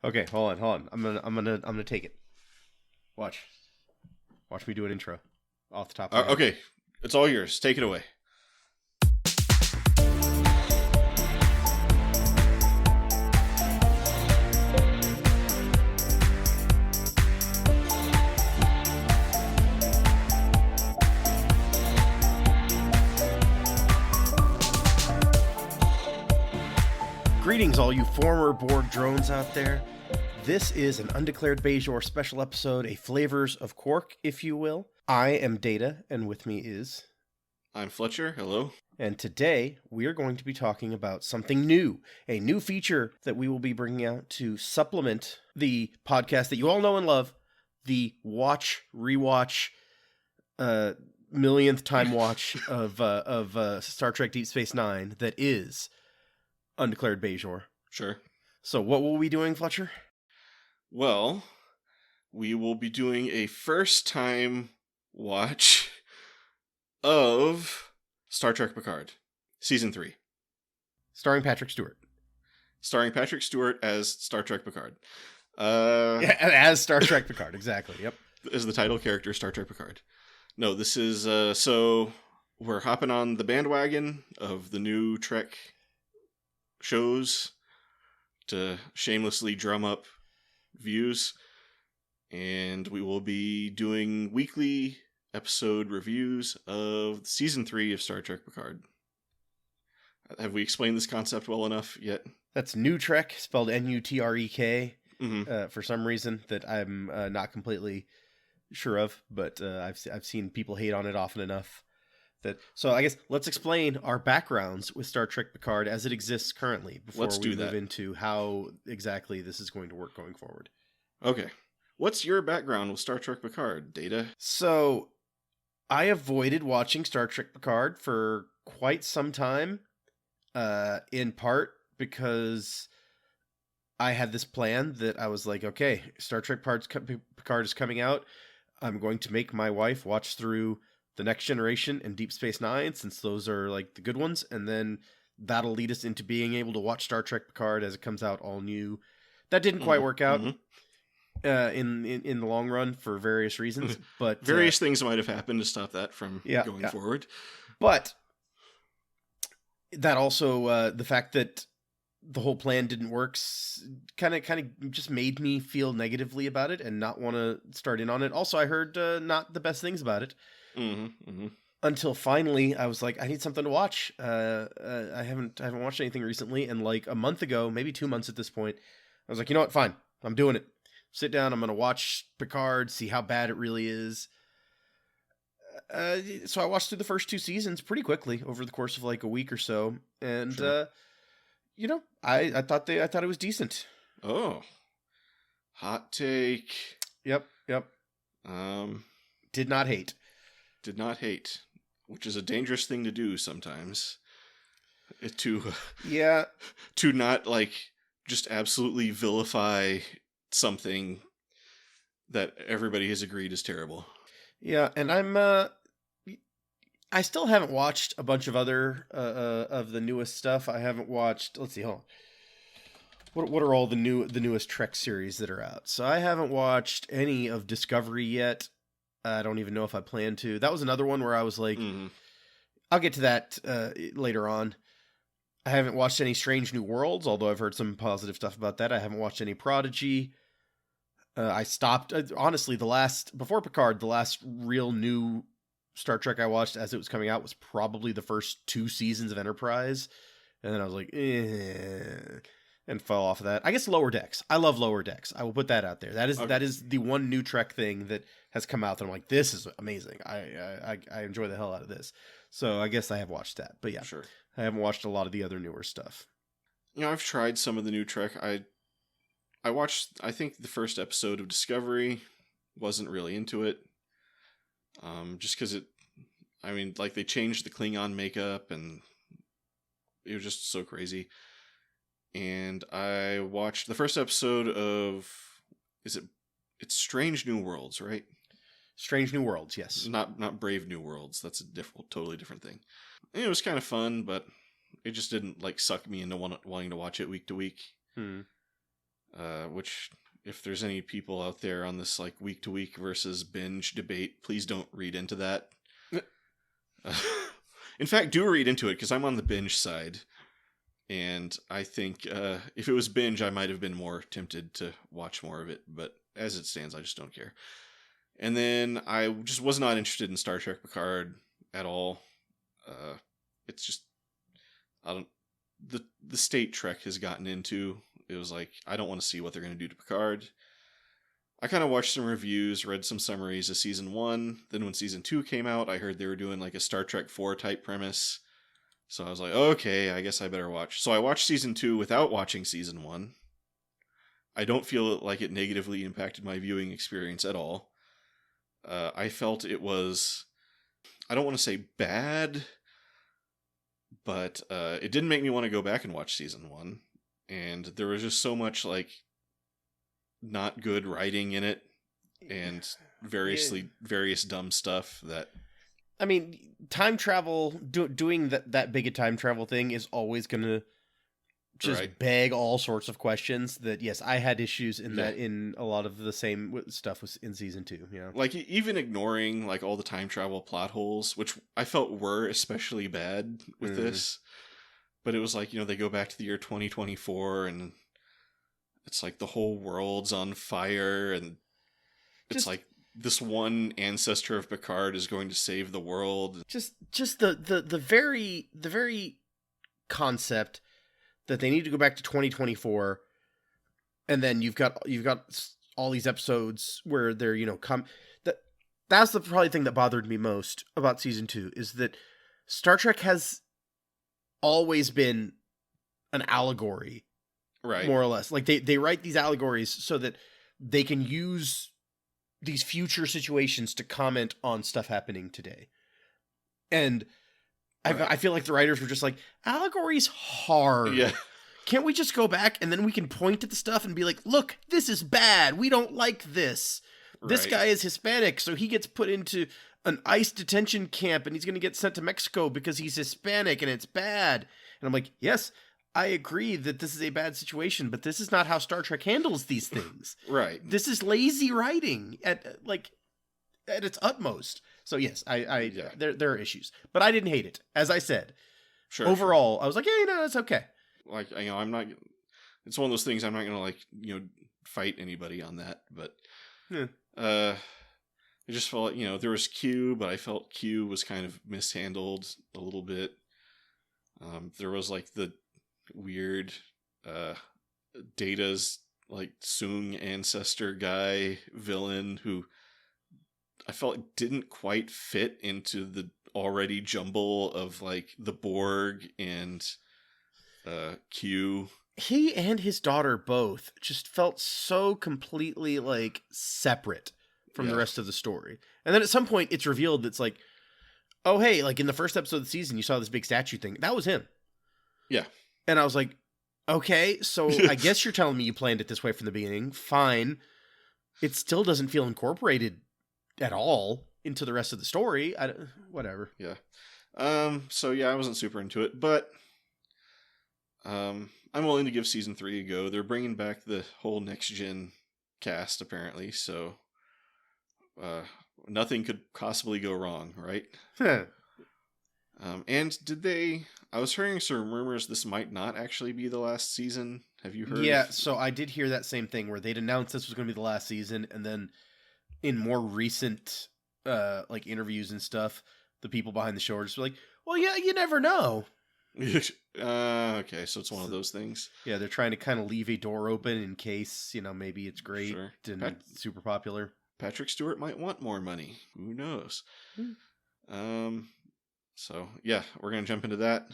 Okay, hold on. I'm gonna take it. Watch me do an intro off the top of my head. Okay, it's all yours. Take it away. Greetings, all you former Borg drones out there. This is an Undeclared Bejor special episode, a Flavors of Quark, if you will. I am Data, and with me is... I'm Fletcher. Hello. And today, we are going to be talking about something new, a new feature that we will be bringing out to supplement the podcast that you all know and love, the rewatch, millionth time watch of Star Trek Deep Space Nine that is Undeclared Bejor. Sure. So what will we be doing, Fletcher? Well, we will be doing a first-time watch of Star Trek Picard, Season 3. Starring Patrick Stewart. Starring Patrick Stewart as Star Trek Picard. Yeah, as Star Trek Picard, exactly, yep. As the title character, Star Trek Picard. No, this is, so we're hopping on the bandwagon of the new Trek shows to shamelessly drum up views, and we will be doing weekly episode reviews of Season 3 of Star Trek Picard. Have we explained this concept well enough yet? That's New Trek, spelled Nutrek, Mm-hmm. for some reason that I'm not completely sure of, but I've seen people hate on it often enough. So I guess let's explain our backgrounds with Star Trek Picard as it exists currently before we move into how exactly this is going to work going forward. Okay. What's your background with Star Trek Picard, Data? So I avoided watching Star Trek Picard for quite some time, in part because I had this plan that I was like, okay, Star Trek Picard is coming out. I'm going to make my wife watch through The Next Generation and Deep Space Nine, since those are like the good ones, and then that'll lead us into being able to watch Star Trek Picard as it comes out all new. That didn't quite work out in the long run for various reasons, but various things might have happened to stop that from going forward. But that also the fact that the whole plan didn't work kind of just made me feel negatively about it and not want to start in on it. Also, I heard not the best things about it. Until finally I was like, I need something to watch. I haven't watched anything recently, and like a month ago, maybe 2 months at this point, I was like, you know what, fine, I'm doing it. Sit down, I'm gonna watch Picard, see how bad it really is. So I watched through the first 2 seasons pretty quickly over the course of like a week or so, and sure. I thought it was decent. Oh, hot take. Yep. Did not hate, which is a dangerous thing to do sometimes. To not like just absolutely vilify something that everybody has agreed is terrible. Yeah, and I still haven't watched a bunch of other of the newest stuff. I haven't watched. Let's see, hold on. What are all the newest Trek series that are out? So I haven't watched any of Discovery yet. I don't even know if I plan to. That was another one where I was like, I'll get to that later on. I haven't watched any Strange New Worlds, although I've heard some positive stuff about that. I haven't watched any Prodigy. I stopped, honestly, before Picard, the last real new Star Trek I watched as it was coming out was probably the first 2 seasons of Enterprise. And then I was like, and fell off of that. I guess Lower Decks. I love Lower Decks. I will put that out there. That is the one new Trek thing that has come out that I'm like, this is amazing. I enjoy the hell out of this. So I guess I have watched that. But yeah, sure. I haven't watched a lot of the other newer stuff. I've tried some of the new Trek. I watched, I think, the first episode of Discovery. Wasn't really into it. Just because they changed the Klingon makeup and it was just so crazy. And I watched the first episode of, it's Strange New Worlds, right? Strange New Worlds, yes. Not Brave New Worlds. That's a totally different thing. And it was kind of fun, but it just didn't like suck me into wanting to watch it week to week. which if there's any people out there on this like week to week versus binge debate, please don't read into that. In fact, do read into it because I'm on the binge side. And I think if it was binge, I might have been more tempted to watch more of it. But as it stands, I just don't care. And then I just was not interested in Star Trek Picard at all. It's just I don't the state Trek has gotten into. It was like I don't want to see what they're going to do to Picard. I kind of watched some reviews, read some summaries of season 1. Then when season 2 came out, I heard they were doing like a Star Trek 4 type premise. So I was like, okay, I guess I better watch. So I watched season 2 without watching season 1. I don't feel like it negatively impacted my viewing experience at all. I felt it was, I don't want to say bad, but it didn't make me want to go back and watch season 1. And there was just so much like not good writing in it and various dumb stuff that... I mean, time travel, doing that big a time travel thing is always going to just beg all sorts of questions that, yes, I had issues in that in a lot of the same stuff was in season 2, you know? Like, even ignoring, like, all the time travel plot holes, which I felt were especially bad with this, but it was like, you know, they go back to the year 2024, and it's like the whole world's on fire, and it's like, this one ancestor of Picard is going to save the world. Just the very concept that they need to go back to 2024, and then you've got all these episodes where they're, you know, that's the probably thing that bothered me most about season 2 is that Star Trek has always been an allegory, right? More or less, like they write these allegories so that they can use these future situations to comment on stuff happening today. And I feel like the writers were just like, allegory's hard. Yeah. Can't we just go back and then we can point at the stuff and be like, look, this is bad. We don't like this. This guy is Hispanic, so he gets put into an ICE detention camp and he's going to get sent to Mexico because he's Hispanic and it's bad. And I'm like, yes, I agree that this is a bad situation, but this is not how Star Trek handles these things. Right. This is lazy writing at its utmost. So yes, there are issues, but I didn't hate it. As I said, overall, I was like, yeah, you know, it's okay. Like, you know, I'm not. It's one of those things. I'm not gonna like, you know, fight anybody on that. But I just felt like, you know, there was Q, but I felt Q was kind of mishandled a little bit. There was like the weird Data's like Soong ancestor guy villain who I felt didn't quite fit into the already jumble of like the Borg and Q. He and his daughter both just felt so completely like separate from the rest of the story. And then at some point it's revealed that's like, oh hey, like in the first episode of the season you saw this big statue thing. That was him. Yeah. And I was like, okay, so I guess you're telling me you planned it this way from the beginning. Fine. It still doesn't feel incorporated at all into the rest of the story. Whatever. Yeah. So yeah, I wasn't super into it, but I'm willing to give season 3 a go. They're bringing back the whole next gen cast apparently, so nothing could possibly go wrong, right? And I was hearing some rumors this might not actually be the last season. Have you heard? Yeah, so I did hear that same thing where they'd announced this was going to be the last season, and then in more recent like interviews and stuff, the people behind the show are just like, well, yeah, you never know. Okay, so it's one of those things. Yeah, they're trying to kind of leave a door open in case, you know, maybe it's great and super popular. Patrick Stewart might want more money. Who knows? So yeah, we're gonna jump into that.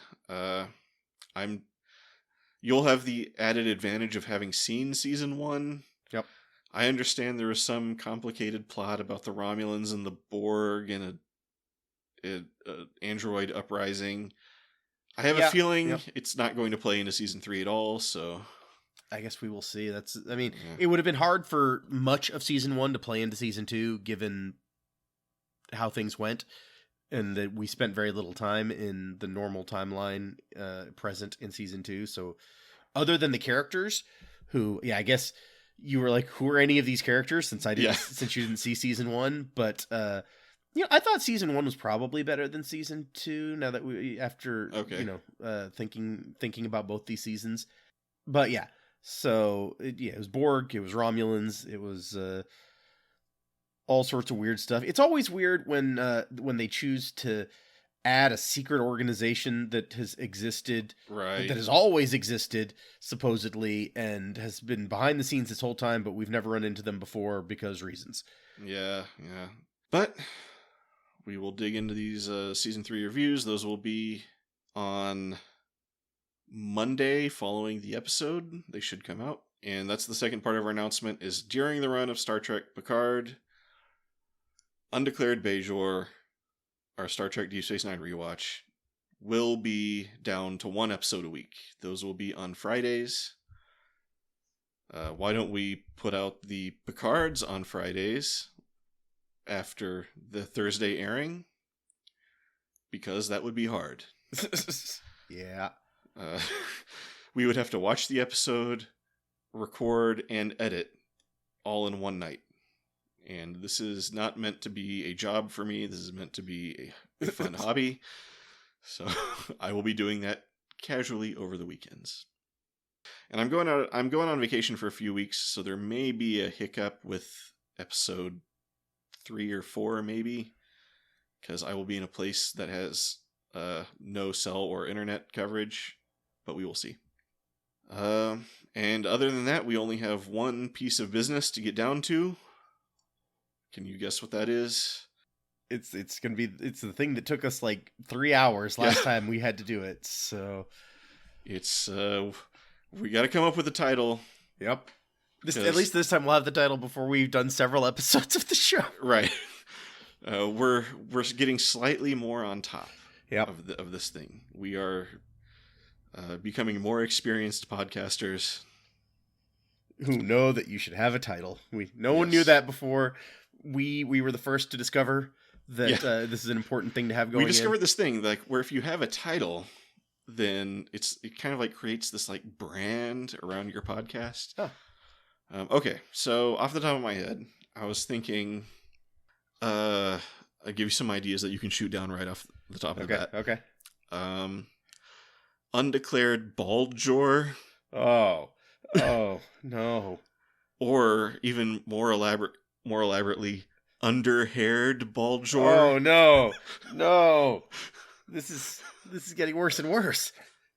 You'll have the added advantage of having seen season 1. Yep. I understand there was some complicated plot about the Romulans and the Borg and a android uprising. I have a feeling it's not going to play into season 3 at all, so I guess we will see. It would have been hard for much of season 1 to play into season 2, given how things went, and that we spent very little time in the normal timeline present in season 2. So other than the characters, who, yeah, I guess you were like, who are any of these characters since Yeah. since you didn't see season 1, but I thought season 1 was probably better than season 2 now that after Okay. thinking about both these seasons. But yeah. So it was Borg, it was Romulans, it was all sorts of weird stuff. It's always weird when they choose to add a secret organization that has existed, Right. that has always existed, supposedly, and has been behind the scenes this whole time, but we've never run into them before because reasons. Yeah. But we will dig into these season 3 reviews. Those will be on Monday following the episode. They should come out. And that's the second part of our announcement, is during the run of Star Trek Picard, Undeclared Bajor, our Star Trek Deep Space Nine rewatch, will be down to 1 episode a week. Those will be on Fridays. Why don't we put out the Picards on Fridays after the Thursday airing? Because that would be hard. Yeah. We would have to watch the episode, record, and edit all in one night. And this is not meant to be a job for me. This is meant to be a fun hobby. So I will be doing that casually over the weekends. And I'm going on vacation for a few weeks, so there may be a hiccup with episode 3 or 4 maybe, because I will be in a place that has no cell or internet coverage, but we will see. And other than that, we only have one piece of business to get down to. Can you guess what that is? It's the thing that took us like 3 hours last time we had to do it. So it's we got to come up with a title. Yep. At least this time we'll have the title before we've done several episodes of the show. Right. We're getting slightly more on top. Yep. of this thing. We are becoming more experienced podcasters who know that you should have a title. No one knew that before. We were the first to discover that this is an important thing to have going. We discovered this thing like where if you have a title, then it kind of like creates this like brand around your podcast. Huh. Okay, so off the top of my head, I was thinking, I'll give you some ideas that you can shoot down right off the top of the bat. Okay. Undeclared Baldjor. Oh no. Or even more elaborately, Underhaired Baldjor. Oh no. This is getting worse and worse.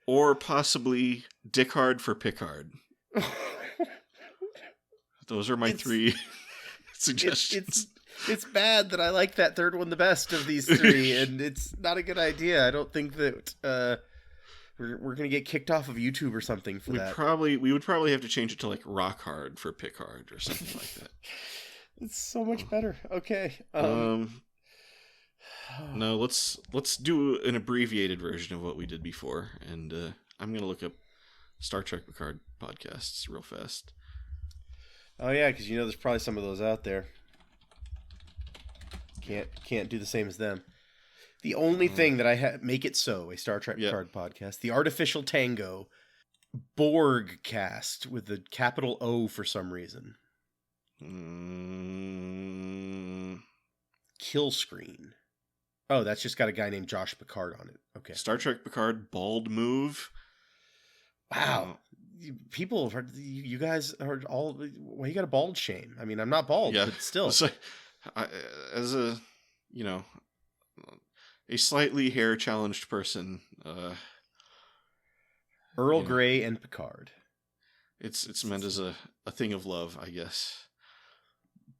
Or possibly Dickard for Picard. Those are my 3 suggestions. It's bad that I like that third one the best of these 3, and it's not a good idea. I don't think that we're gonna get kicked off of YouTube or something for that. We would probably have to change it to like Rock Hard for Picard or something like that. It's so much better. Okay. No, let's do an abbreviated version of what we did before, and I'm gonna look up Star Trek Picard podcasts real fast. Oh yeah, because there's probably some of those out there. Can't do the same as them. The only thing that I make it so a Star Trek Picard podcast, the Artificial Tango, Borg cast with the capital O for some reason. Kill Screen. Oh, that's just got a guy named Josh Picard on it. Okay. Star Trek Picard Bald Move. Wow. You guys are all... Well, you got a bald shame. I mean, I'm not bald, but still. So, as a, a slightly hair-challenged person... Earl Grey and Picard. It's meant as a thing of love, I guess.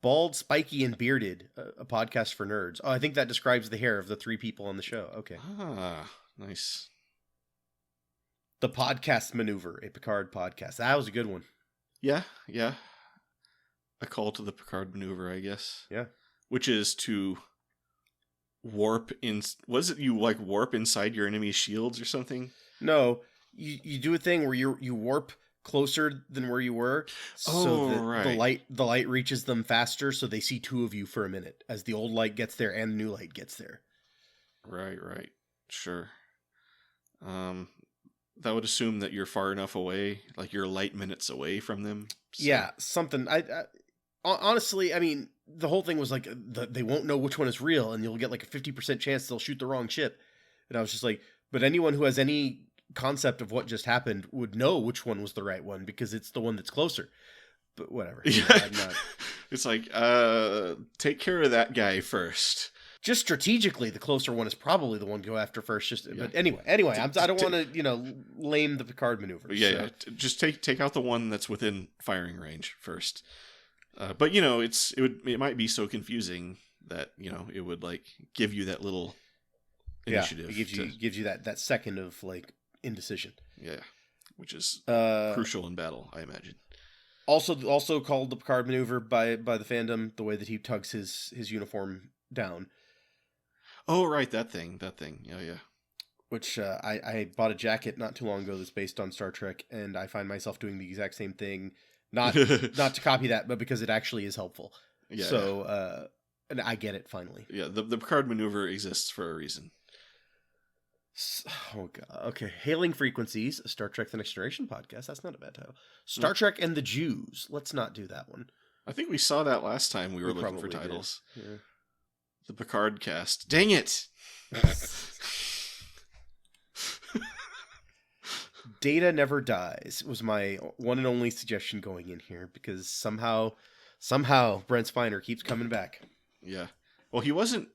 Bald, Spiky, and Bearded, a podcast for nerds. Oh, I think that describes the hair of the 3 people on the show. Okay. Ah, nice. The Podcast Maneuver, a Picard podcast. That was a good one. Yeah. A call to the Picard Maneuver, I guess. Yeah. Which is to warp in... What is it? You, warp inside your enemy's shields or something? No. You do a thing where you warp closer than where you were, so that the light reaches them faster, so they see 2 of you for a minute as the old light gets there and the new light gets there. Right. Sure. that would assume that you're far enough away, like you're light minutes away from them. So. Yeah, something. Honestly, I mean, the whole thing was like they won't know which one is real, and you'll get like a 50% chance they'll shoot the wrong ship. And I was just like, but anyone who has any concept of what just happened would know which one was the right one because it's the one that's closer. But whatever. Yeah. I'm not. It's like, take care of that guy first. Just strategically, the closer one is probably the one to go after first. But anyway, I don't want to lame the Picard maneuvers. Yeah. Just take out the one that's within firing range first. But it might be so confusing that it would like give you that little initiative. It gives you that second of like indecision. Yeah, which is crucial in battle, I imagine. Also called the Picard maneuver by the fandom, the way that he tugs his uniform down. Oh right, that thing. Yeah. Which I bought a jacket not too long ago that's based on Star Trek, and I find myself doing the exact same thing. Not to copy that, but because it actually is helpful. Yeah. So and I get it finally. Yeah, the Picard maneuver exists for a reason. Oh god. Okay. Hailing Frequencies, a Star Trek: The Next Generation podcast. That's not a bad title. Star Trek and the Jews. Let's not do that one. I think we saw that last time we were looking for titles. Yeah. The Picard cast. Dang it! Data Never Dies was my one and only suggestion going in here because somehow Brent Spiner keeps coming back. Yeah. Well, he wasn't.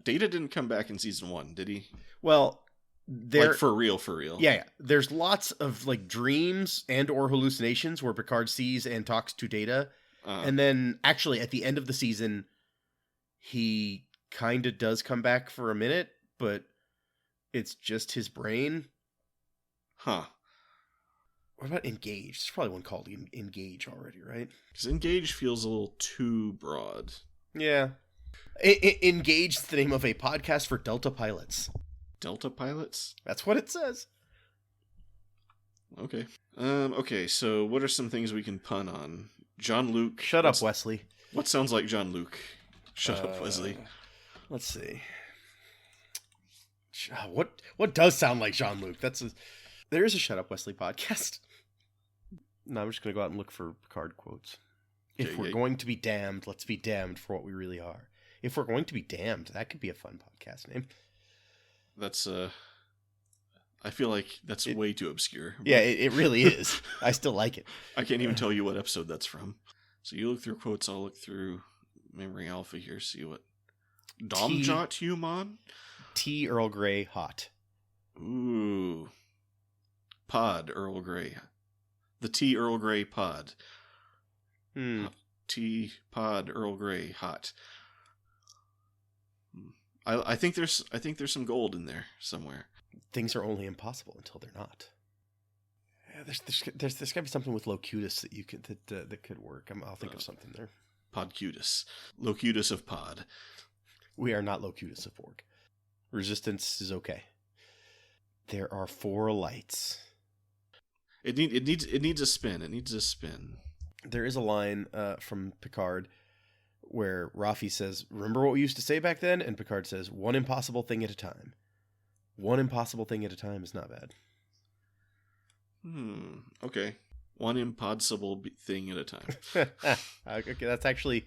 Data didn't come back in season 1, did he? Well, like for real. Yeah. There's lots of like dreams and or hallucinations where Picard sees and talks to Data, and then actually at the end of the season, he kind of does come back for a minute, but it's just his brain. Huh. What about Engage? There's probably one called Engage already, right? Because Engage feels a little too broad. Yeah. Engage is the name of a podcast for Delta pilots. Delta pilots? That's what it says. Okay. Okay, so what are some things we can pun on? John Luke. Shut up, Wesley. What sounds like John Luke? Shut up, Wesley. Let's see. What does sound like Jean-Luc? There is a Shut Up Wesley podcast. No, I'm just going to go out and look for Picard quotes. If we're going to be damned, let's be damned for what we really are. If we're going to be damned, that could be a fun podcast name. That's, I feel like that's way too obscure. Yeah, it really is. I still like it. I can't even tell you what episode that's from. So you look through quotes, I'll look through Memory Alpha here, see what... Domjot human? Tea Earl Grey hot. Ooh. Pod Earl Grey. The Tea Earl Grey pod. Tea pod Earl Grey hot. I think there's some gold in there somewhere. Things are only impossible until they're not. Yeah, there's got to be something with Locutus that you could that could work. I'll think of something there. Podcutus. Locutus of pod. We are not Locutus of Borg. Resistance is okay. There are 4 lights. It needs a spin. It needs a spin. There is a line from Picard where Raffi says, "Remember what we used to say back then?" And Picard says, "One impossible thing at a time." One impossible thing at a time is not bad. Okay. One impossible thing at a time. Okay, that's actually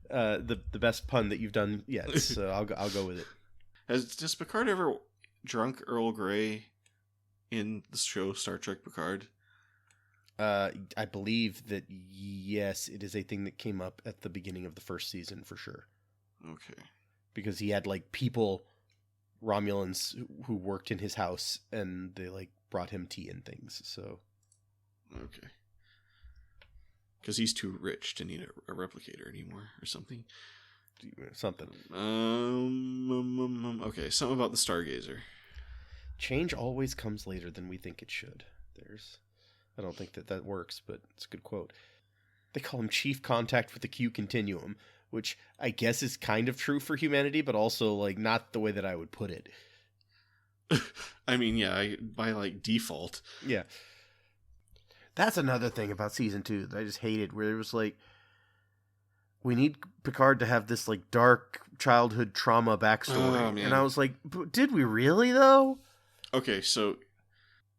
the best pun that you've done yet. So I'll go with it. Does Picard ever drunk Earl Grey in the show Star Trek Picard? I believe that yes, it is a thing that came up at the beginning of the first season for sure. Okay. Because he had like people, Romulans who worked in his house, and they like brought him tea and things. So. Okay. Because he's too rich to need a replicator anymore, or something. Something. Okay, something about the Stargazer. Change always comes later than we think it should. I don't think that works, but it's a good quote. They call him Chief Contact with the Q Continuum, which I guess is kind of true for humanity, but also like not the way that I would put it. I mean, yeah, by like default. Yeah. That's another thing about season 2 that I just hated, where it was like, we need Picard to have this like dark childhood trauma backstory. Oh, man. And I was like, did we really though? Okay, so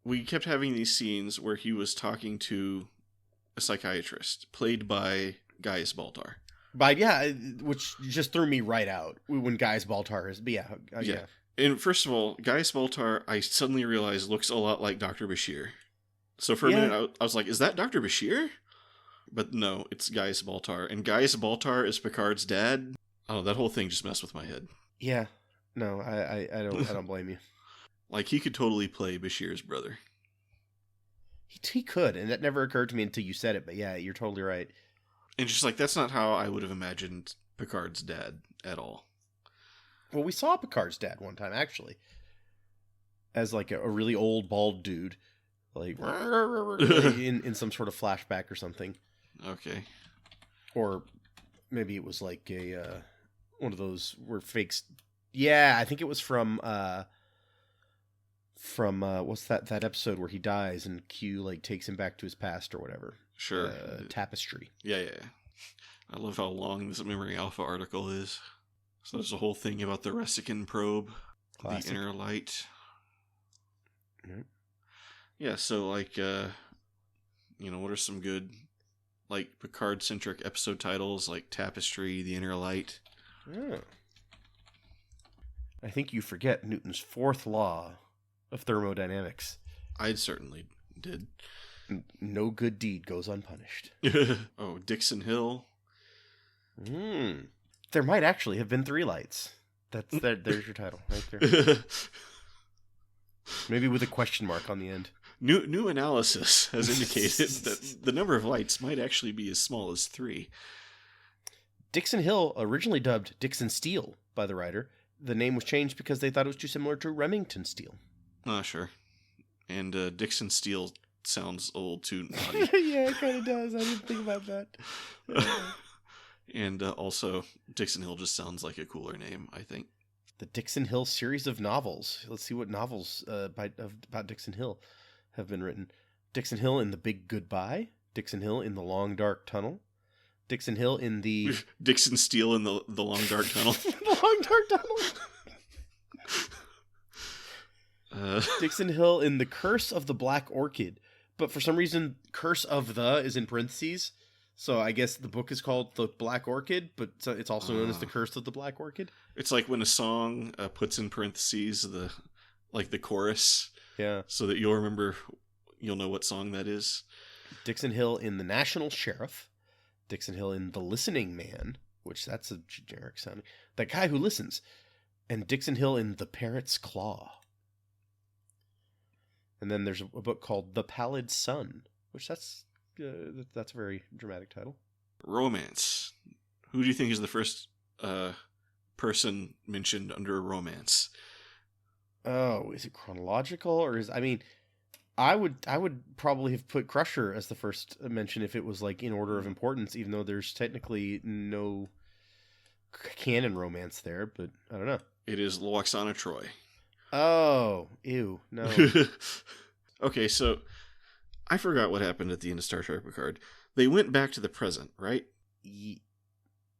we kept having these scenes where he was talking to a psychiatrist played by Gaius Baltar. But yeah, which just threw me right out when Gaius Baltar is. But yeah. And first of all, Gaius Baltar, I suddenly realized looks a lot like Dr. Bashir. So for a minute, I was like, is that Dr. Bashir? But no, it's Gaius Baltar. And Gaius Baltar is Picard's dad. Oh, that whole thing just messed with my head. Yeah. No, I don't blame you. Like, he could totally play Bashir's brother. He could, and that never occurred to me until you said it, but yeah, you're totally right. And just like, that's not how I would have imagined Picard's dad at all. Well, we saw Picard's dad one time, actually. As like a really old, bald dude. Like, in some sort of flashback or something. Okay. Or maybe it was like a one of those where fakes. Yeah, I think it was from what's that episode where he dies and Q like takes him back to his past or whatever. Sure. Tapestry. Yeah. I love how long this Memory Alpha article is. So there's a whole thing about the Resican probe, Classic. The inner light. Mm-hmm. Yeah, so like, what are some good, like, Picard-centric episode titles, like Tapestry, The Inner Light? Yeah. I think you forget Newton's fourth law of thermodynamics. I certainly did. No good deed goes unpunished. Oh, Dixon Hill. There might actually have been 3 lights. There's your title right there. Maybe with a question mark on the end. New analysis has indicated that the number of lights might actually be as small as 3. Dixon Hill, originally dubbed Dixon Steel by the writer, the name was changed because they thought it was too similar to Remington Steel. Oh, sure. And Dixon Steel sounds a little too naughty. Yeah, it kind of does. I didn't think about that. And also, Dixon Hill just sounds like a cooler name, I think. The Dixon Hill series of novels. Let's see what novels about Dixon Hill have been written. Dixon Hill in The Big Goodbye. Dixon Hill in The Long Dark Tunnel. Dixon Hill in the... Dixon Steel in the Long Dark Tunnel. The Long Dark Tunnel. Dixon Hill in The Curse of the Black Orchid. But for some reason, Curse of the is in parentheses. So I guess the book is called The Black Orchid, but it's also known as The Curse of the Black Orchid. It's like when a song puts in parentheses the chorus. Yeah. So that you'll know what song that is. Dixon Hill in The National Sheriff. Dixon Hill in The Listening Man, which that's a generic sounding. That guy who listens. And Dixon Hill in The Parrot's Claw. And then there's a book called The Pallid Sun, which that's a very dramatic title. Romance. Who do you think is the first person mentioned under romance? Oh, is it chronological or is... I mean, I would probably have put Crusher as the first mention if it was like in order of importance, even though there's technically no canon romance there, but I don't know. It is Loxana Troy. Oh, ew, no. Okay, so I forgot what happened at the end of Star Trek Picard. They went back to the present, right?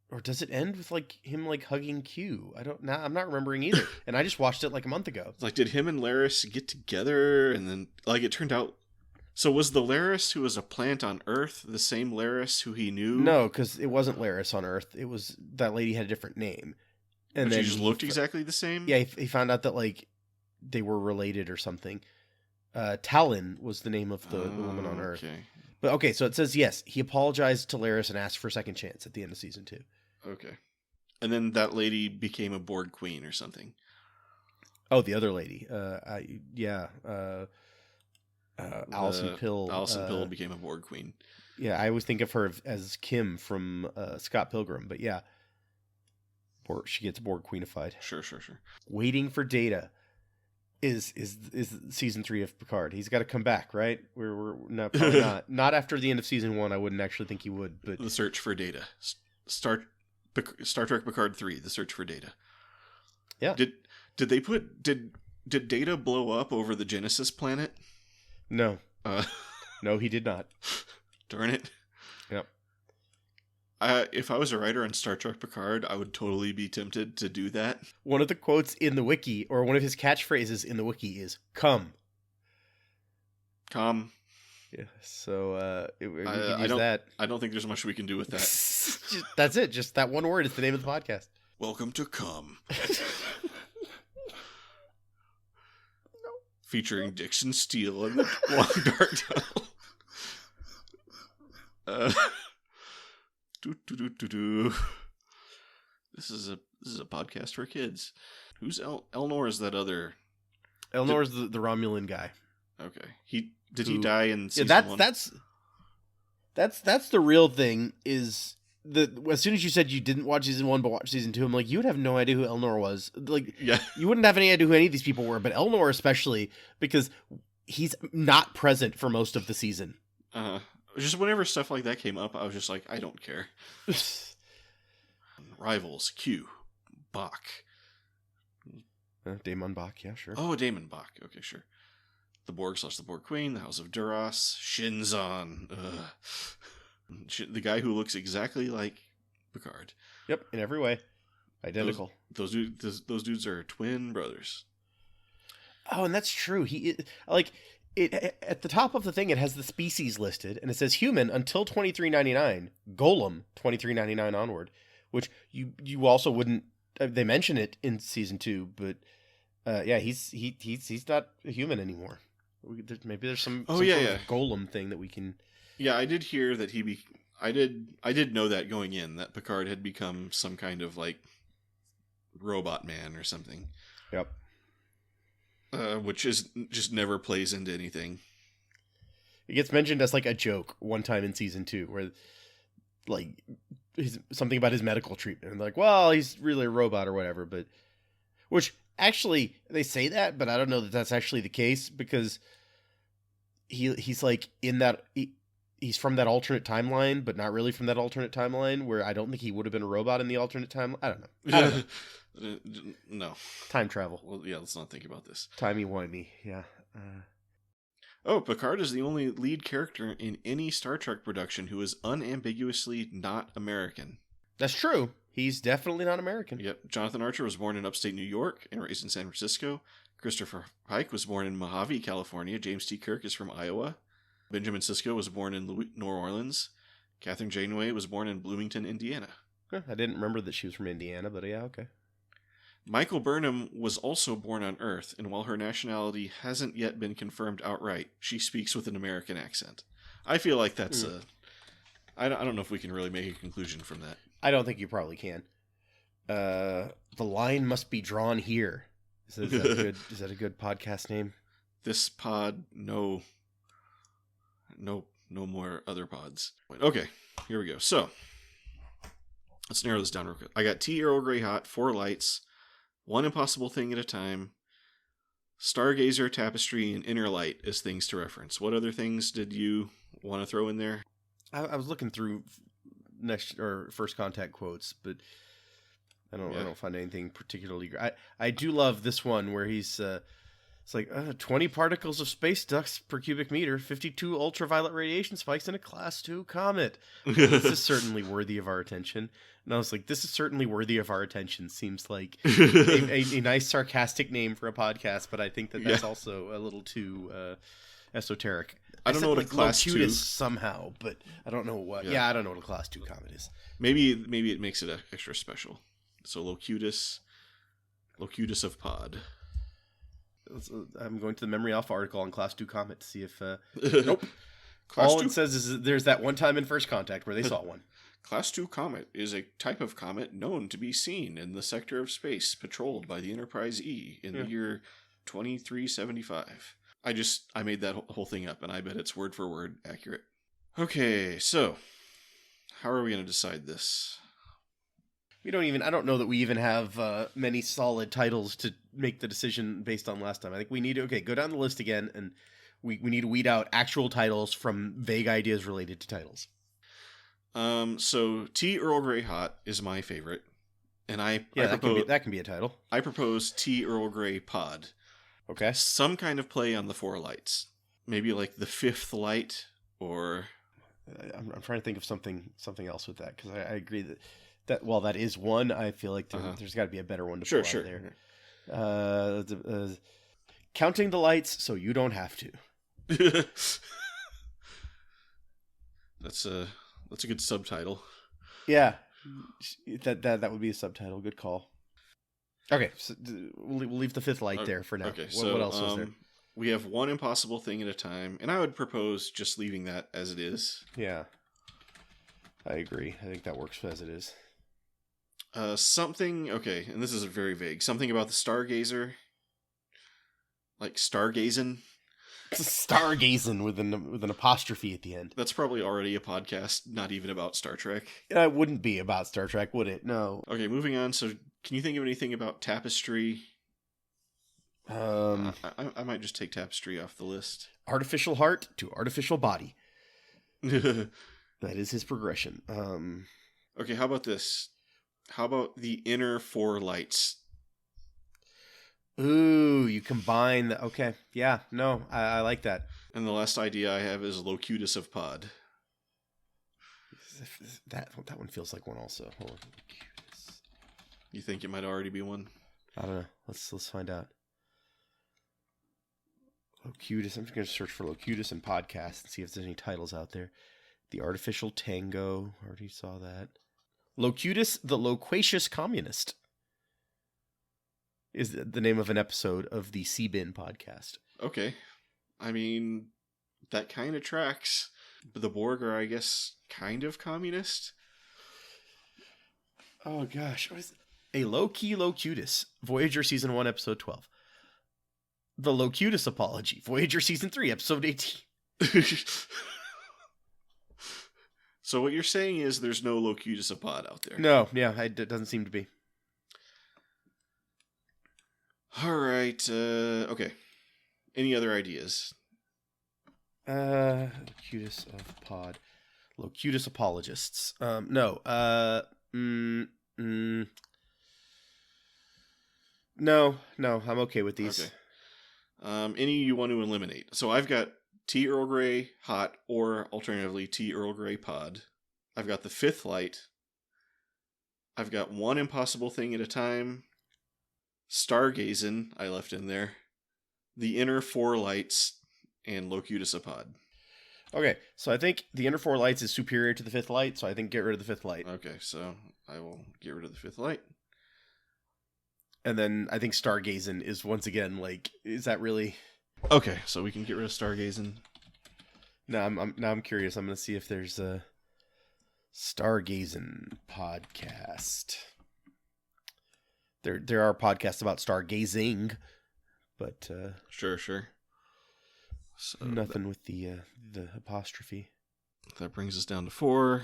Or does it end with like him like hugging Q? I'm not remembering either. And I just watched it like a month ago. Like, did him and Laris get together? And then, like, it turned out. So was the Laris who was a plant on Earth the same Laris who he knew? No, because it wasn't Laris on Earth. It was that lady had a different name. And but then she just looked exactly the same? Yeah, he found out that like they were related or something. Talon was the name of the woman on Earth. Okay. But okay, so it says yes, he apologized to Laris and asked for a second chance at the end of season 2. Okay. And then that lady became a Borg queen or something. Oh, the other lady. Alison Pill. Alison Pill became a Borg queen. Yeah, I always think of her as Kim from Scott Pilgrim, but yeah. She gets Borg queenified. Sure. Waiting for Data is season 3 of Picard. He's got to come back, right? We're not probably not. Not after the end of season 1. I wouldn't actually think he would. But The Search for Data. Star Trek Picard 3, The Search for Data. Yeah. Did Data blow up over the Genesis planet? No. No, he did not. Darn it. Yep. If I was a writer on Star Trek Picard, I would totally be tempted to do that. One of the quotes in the wiki, or one of his catchphrases in the wiki is, "Come." Com. Yeah. So we could I use don't. that. I don't think there's much we can do with that. That's it. Just that one word is the name of the podcast. Welcome to Com. Featuring Dixon Steele and the Long Dark Tunnel. This is a podcast for kids. Who's Elnor? Is that other? Elnor's the Romulan guy. Okay. Did he die in season one? That's the real thing. Is as soon as you said you didn't watch season 1 but watch season 2, I'm like, you would have no idea who Elnor was. Like, yeah, you wouldn't have any idea who any of these people were, but Elnor especially, because he's not present for most of the season. Just whenever stuff like that came up, I was just like, I don't care. Rivals, Q, Bach. Daemon Bach, yeah, sure. Oh, Daemon Bach. Okay, sure. The Borg / the Borg Queen, the House of Duras, Shinzon. The guy who looks exactly like Picard. Yep, in every way. Identical. Those dudes are twin brothers. Oh, and that's true. At the top of the thing, it has the species listed, and it says human until 2399, golem 2399 onward, which you also wouldn't. They mention it in season 2, but yeah, he's not a human anymore. Maybe there's some sort of golem thing that we can. Yeah, I did hear that I did know that going in, that Picard had become some kind of like robot man or something. Yep. Which is just never plays into anything. It gets mentioned as like a joke one time in season 2, where like something about his medical treatment, and like, well, he's really a robot or whatever. But which actually they say that, but I don't know that that's actually the case, because he's like in that he's from that alternate timeline, but not really from that alternate timeline, where I don't think he would have been a robot in the alternate timeline. I don't know. No. Time travel. Well, yeah, let's not think about this. Timey-wimey, yeah. Oh, Picard is the only lead character in any Star Trek production who is unambiguously not American. That's true. He's definitely not American. Yep. Jonathan Archer was born in upstate New York and raised in San Francisco. Christopher Pike was born in Mojave, California. James T. Kirk is from Iowa. Benjamin Sisko was born in New Orleans. Catherine Janeway was born in Bloomington, Indiana. I didn't remember that she was from Indiana, but yeah, okay. Michael Burnham was also born on Earth, and while her nationality hasn't yet been confirmed outright, she speaks with an American accent. I feel like that's I don't know if we can really make a conclusion from that. I don't think you probably can. The line must be drawn here. Is that a good podcast name? This pod, no more other pods. Okay, here we go. So, let's narrow this down real quick. I got tea Earl Grey hot, 4 lights, one impossible thing at a time, Stargazer, Tapestry, and Inner Light as things to reference. What other things did you want to throw in there? I was looking through First Contact quotes, but I don't find anything particularly great. I do love this one where he's it's like 20 particles of space dust per cubic meter, 52 ultraviolet radiation spikes in a Class 2 comet. This is certainly worthy of our attention. And I was like, this is certainly worthy of our attention. Seems like a nice sarcastic name for a podcast, but I think that's also a little too esoteric. I don't know what a Class 2 somehow, but I don't know what. Yeah, I don't know what a Class 2 comet is. Maybe it makes it extra special. So Locutus of Pod. I'm going to the Memory Alpha article on Class 2 Comet to see if... Nope. All it says is there's that one time in First Contact where they saw one. Class 2 Comet is a type of comet known to be seen in the sector of space patrolled by the Enterprise E in the year 2375. I made that whole thing up, and I bet it's word for word accurate. Okay, so how are we going to decide this? I don't know that we even have many solid titles to make the decision based on last time. I think we need to, go down the list again, and we need to weed out actual titles from vague ideas related to titles. So Tea Earl Grey Hot is my favorite, and that can be a title. I propose Tea Earl Grey Pod. Okay. Some kind of play on the 4 lights. Maybe like the 5th light, or... I'm trying to think of something else with that, because I agree that while that is one, I feel like there's got to be a better one to pull out there. Counting the lights so you don't have to. That's a good subtitle. Yeah, that would be a subtitle. Good call. Okay, so we'll leave the fifth light there for now. Okay, What else was there? We have one impossible thing at a time, and I would propose just leaving that as it is. Yeah, I agree. I think that works as it is. Something, okay, and this is very vague. Something about the Stargazer, like stargazing. Stargazing with an apostrophe at the end. That's probably already a podcast, not even about Star Trek. It wouldn't be about Star Trek, would it? No. Okay, moving on. So, can you think of anything about Tapestry? I might just take Tapestry off the list. Artificial heart to artificial body. That is his progression. Okay, how about this? How about the inner four lights? Ooh, you combine the... Okay, yeah, no, I like that. And the last idea I have is Locutus of Pod. That one feels like one also. Hold on. Locutus. You think it might already be one? I don't know. Let's find out. Locutus. I'm just going to search for Locutus and podcast and see if there's any titles out there. The Artificial Tango. Already saw that. Locutus, the Loquacious Communist, is the name of an episode of the C-Bin podcast. Okay. I mean, that kind of tracks. The Borg are, I guess, kind of communist. Oh, gosh. What is it? A Low-Key Locutus. Voyager Season 1, Episode 12. The Locutus Apology. Voyager Season 3, Episode 18. So what you're saying is there's no Locutus of Pod out there? No, yeah, it doesn't seem to be. All right. Okay. Any other ideas? Locutus of Pod. Locutus Apologists. No. No, I'm okay with these. Okay. Any you want to eliminate? So I've got Tea Earl Grey hot, or alternatively Tea Earl Grey pod. I've got the fifth light. I've got one impossible thing at a time. Stargazing, I left in there. The inner four lights, and Locutus of Pod. Okay, so I think the inner four lights is superior to the fifth light, so I think get rid of the fifth light. Okay, so I will get rid of the fifth light. And then I think Stargazing is once again, like, is that really... Okay, so we can get rid of Stargazing. Now I'm curious. I'm going to see if there's a Stargazing podcast. There are podcasts about stargazing, but Sure. So nothing with the apostrophe. That brings us down to 4.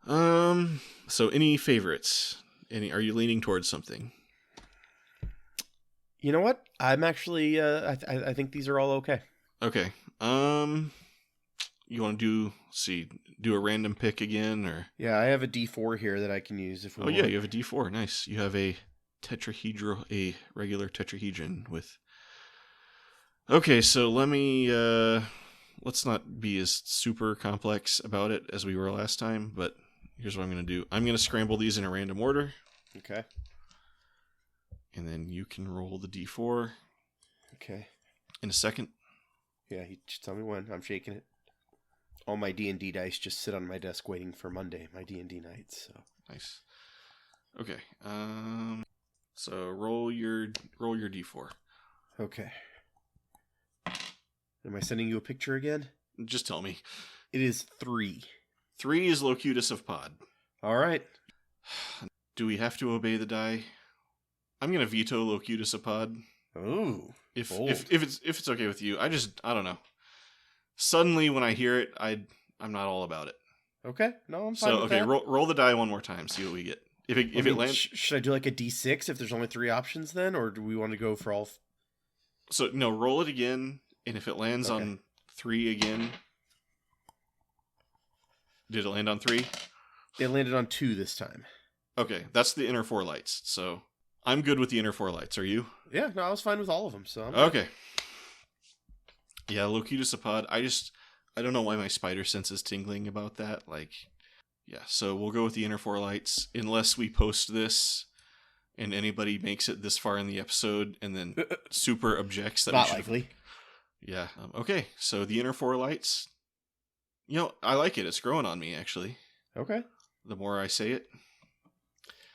So any favorites? Are you leaning towards something? You know what? I'm actually I think these are all okay. Okay. You want to do a random pick again, or? Yeah, I have a D4 here that I can use if we want. Yeah, you have a D4. Nice. You have a regular tetrahedron with. Okay, so let's not be as super complex about it as we were last time, but here's what I'm going to do. I'm going to scramble these in a random order. Okay. And then you can roll the D4. Okay. In a second. Yeah, just tell me when. I'm shaking it. All my D&D dice just sit on my desk waiting for Monday, my D&D nights. So nice. Okay. So roll your D4. Okay. Am I sending you a picture again? Just tell me. It is 3. 3 is Locutus of Pod. All right. Do we have to obey the die? I'm gonna veto Locutus of Pod. Ooh. If it's okay with you, I don't know. Suddenly, when I hear it, I'm not all about it. Okay, no, I'm fine with that. Roll the die one more time. See what we get. If it lands, should I do like a D6 if there's only 3 options then, or do we want to go for all? So no, roll it again, and if it lands on 3 again, did it land on 3? It landed on 2 this time. Okay, that's the inner 4 lights. So I'm good with the inner 4 lights. Are you? Yeah, no, I was fine with all of them. So okay. Yeah, Locutus of Pod. I don't know why my spider sense is tingling about that. Like, yeah. So we'll go with the inner 4 lights, unless we post this and anybody makes it this far in the episode and then super objects that. Not likely. Yeah. Okay. So the inner four lights. I like it. It's growing on me, actually. Okay. The more I say it.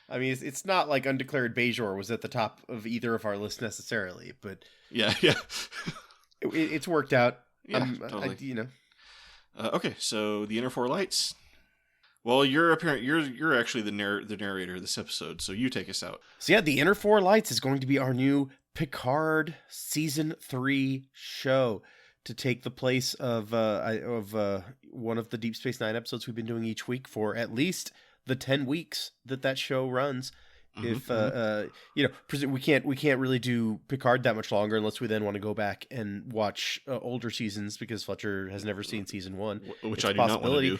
I mean, it's not like Undeclared Bajor was at the top of either of our lists necessarily, but Yeah. it's worked out. Yeah, totally. Okay, so the inner four lights. Well, you're actually the narrator of this episode, so you take us out. So yeah, the Inner Four Lights is going to be our new Picard Season 3 show to take the place of one of the Deep Space Nine episodes we've been doing each week for at least the 10 weeks that show runs. If we can't really do Picard that much longer unless we then want to go back and watch older seasons, because Fletcher has never seen season 1, which I do not want to do.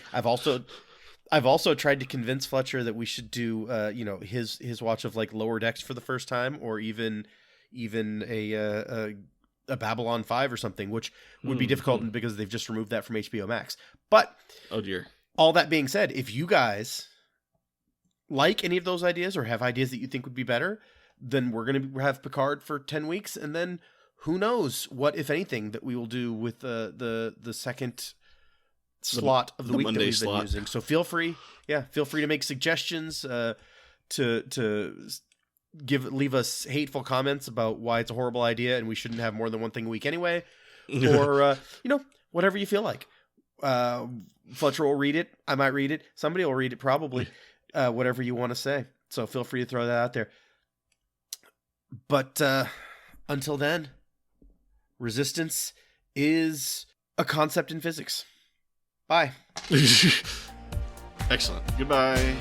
I've also tried to convince Fletcher that we should do his watch of like Lower Decks for the first time, or even a Babylon 5 or something, which would be difficult because they've just removed that from HBO Max. But oh dear. All that being said, if you guys like any of those ideas or have ideas that you think would be better, then we're going to have Picard for 10 weeks, and then who knows what, if anything, that we will do with the second slot of the week Monday that we've slot. been using. So feel free to make suggestions, to leave us hateful comments about why it's a horrible idea and we shouldn't have more than one thing a week anyway, or whatever you feel like. Fletcher will read it. I might read it. Somebody will read it, probably. Whatever you want to say. So feel free to throw that out there. But until then, resistance is a concept in physics. Bye. Excellent. Goodbye.